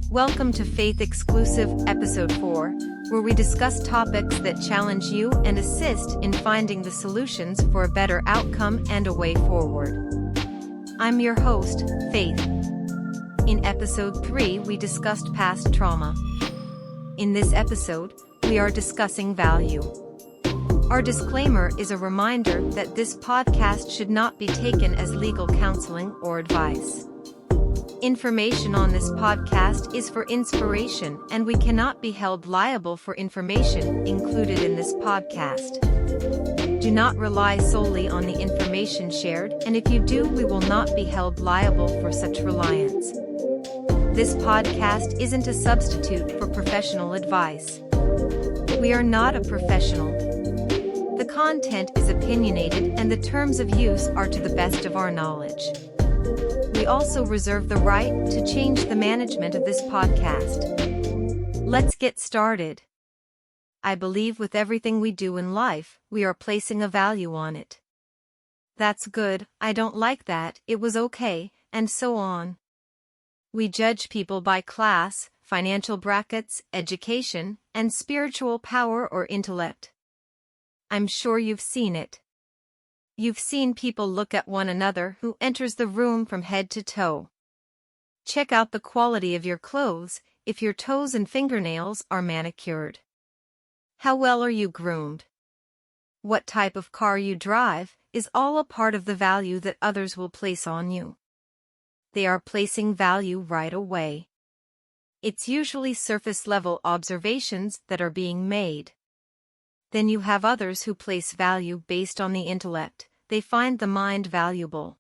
Welcome to Faith Exclusive Episode 4, where we discuss topics that challenge you and assist in finding the solutions for a better outcome and a way forward. I'm your host, Faith. In Episode 3, we discussed past trauma. In this episode, we are discussing value. Our disclaimer is a reminder that this podcast should not be taken as legal counseling or advice. Information on this podcast is for inspiration, and we cannot be held liable for information included in this podcast. Do not rely solely on the information shared, and if you do, we will not be held liable for such reliance. This podcast isn't a substitute for professional advice. We are not a professional. The content is opinionated, and the terms of use are to the best of our knowledge. We also reserve the right to change the management of this podcast. Let's get started. I believe with everything we do in life, we are placing a value on it. That's good, I don't like that, it was okay, and so on. We judge people by class, financial brackets, education, and spiritual power or intellect. I'm sure you've seen it. You've seen people look at one another who enters the room from head to toe. Check out the quality of your clothes, if your toes and fingernails are manicured. How well are you groomed? What type of car you drive is all a part of the value that others will place on you. They are placing value right away. It's usually surface-level observations that are being made. Then you have others who place value based on the intellect. They find the mind valuable.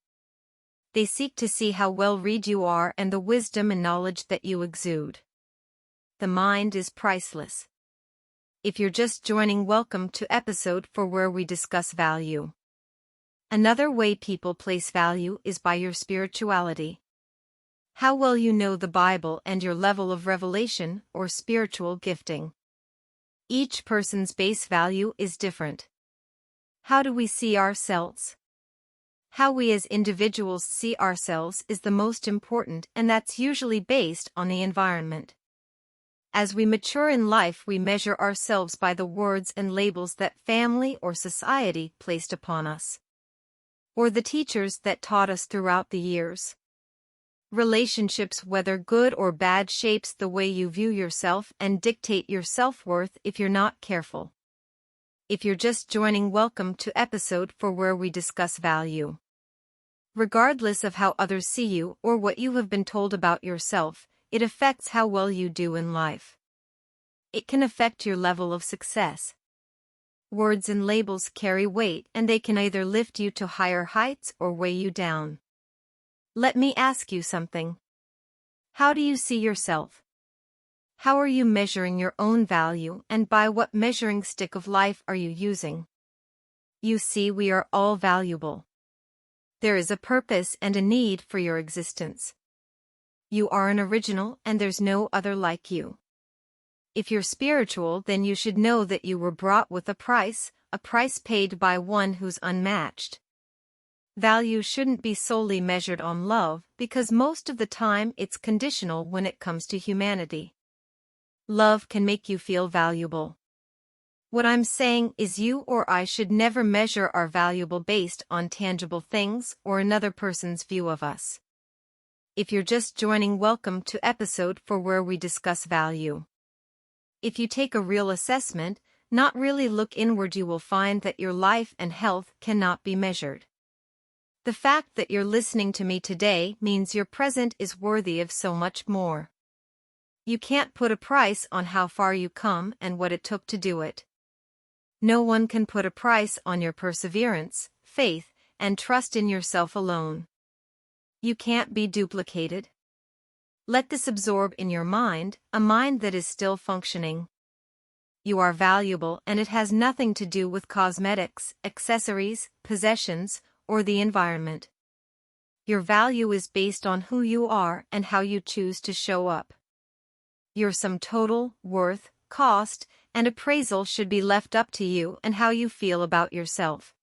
They seek to see how well-read you are and the wisdom and knowledge that you exude. The mind is priceless. If you're just joining, welcome to episode 4 where we discuss value. Another way people place value is by your spirituality. How well you know the Bible and your level of revelation or spiritual gifting. Each person's base value is different. How do we see ourselves? How we as individuals see ourselves is the most important, and that's usually based on the environment. As we mature in life, we measure ourselves by the words and labels that family or society placed upon us, or the teachers that taught us throughout the years. Relationships, whether good or bad, shapes the way you view yourself and dictate your self-worth if you're not careful. If you're just joining, welcome to episode 4 where we discuss value. Regardless of how others see you or what you have been told about yourself, it affects how well you do in life. It can affect your level of success. Words and labels carry weight, and they can either lift you to higher heights or weigh you down. Let me ask you something. How do you see yourself? How are you measuring your own value, and by what measuring stick of life are you using? You see, we are all valuable. There is a purpose and a need for your existence. You are an original, and there's no other like you. If you're spiritual, then you should know that you were brought with a price paid by one who's unmatched. Value shouldn't be solely measured on love, because most of the time it's conditional when it comes to humanity. Love can make you feel valuable. What I'm saying is you or I should never measure our value based on tangible things or another person's view of us. If you're just joining, welcome to episode 4 where we discuss value. If you take a real assessment, not really look inward, you will find that your life and health cannot be measured. The fact that you're listening to me today means your present is worthy of so much more. You can't put a price on how far you come and what it took to do it. No one can put a price on your perseverance, faith, and trust in yourself alone. You can't be duplicated. Let this absorb in your mind, a mind that is still functioning. You are valuable, and it has nothing to do with cosmetics, accessories, possessions, or the environment. Your value is based on who you are and how you choose to show up. Your sum total, worth, cost, and appraisal should be left up to you and how you feel about yourself.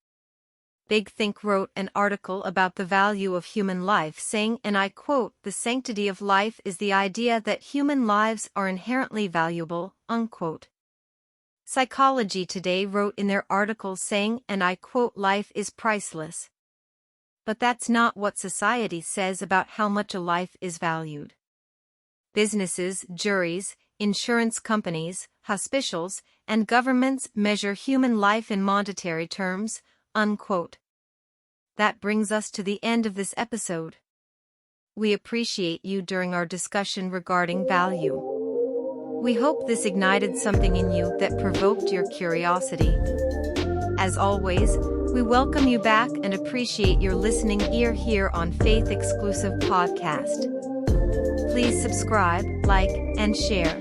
Big Think wrote an article about the value of human life, saying, and I quote, "The sanctity of life is the idea that human lives are inherently valuable," unquote. Psychology Today wrote in their article saying, and I quote, "Life is priceless." But that's not what society says about how much a life is valued. Businesses, juries, insurance companies, hospitals, and governments measure human life in monetary terms, unquote. That brings us to the end of this episode. We appreciate you during our discussion regarding value. We hope this ignited something in you that provoked your curiosity. As always, we welcome you back and appreciate your listening ear here on Faith Exclusive Podcast. Please subscribe, like, and share.